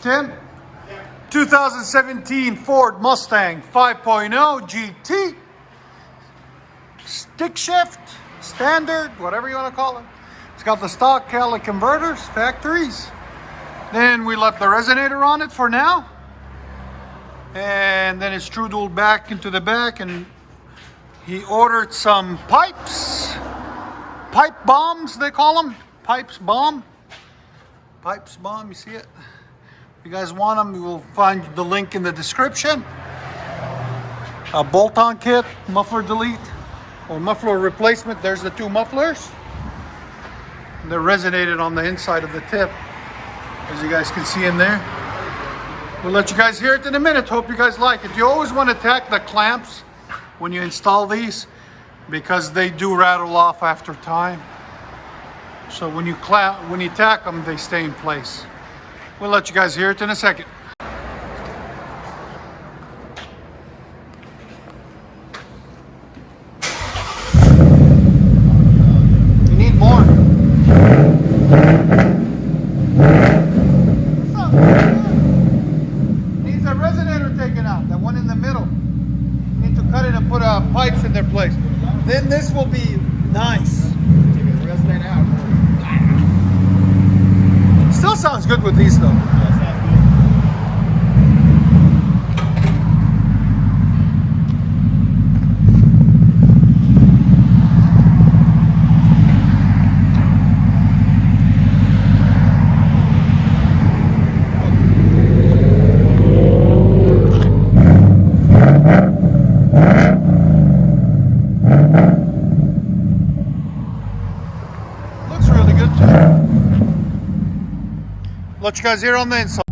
Tim? 2017 Ford Mustang 5.0 GT. Stick shift, standard, whatever you want to call it. It's got the stock catalytic converters, factories. Then we left the resonator on it for now. And then it's strudel back into the back, and he ordered some pipes. Pipe bombs, they call them. Pipes bomb. Pipes bomb, you see it? If you guys want them, you will find the link in the description. A bolt-on kit, muffler delete, or muffler replacement. There's the two mufflers. They're resonated on the inside of the tip, as you guys can see in there. We'll let you guys hear it in a minute. Hope you guys like it. You always want to tack the clamps when you install these, because they do rattle off after time. So when you tack them, they stay in place. We'll let you guys hear it in a second. You need more. Needs a resonator taken out, that one in the middle. You need to cut it and put pipes in their place. Then this will be nice. Take the resonator out. Still sounds good with these though. Looks really good too. Let you guys hear on the inside.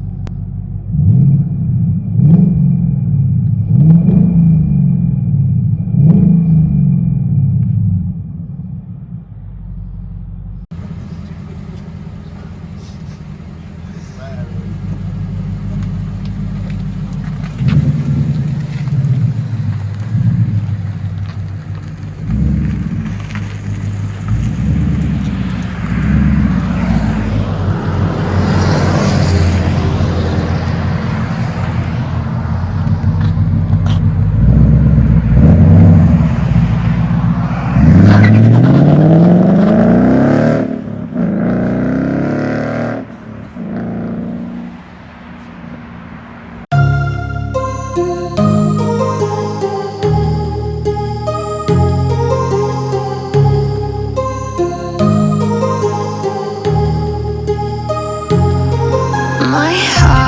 My heart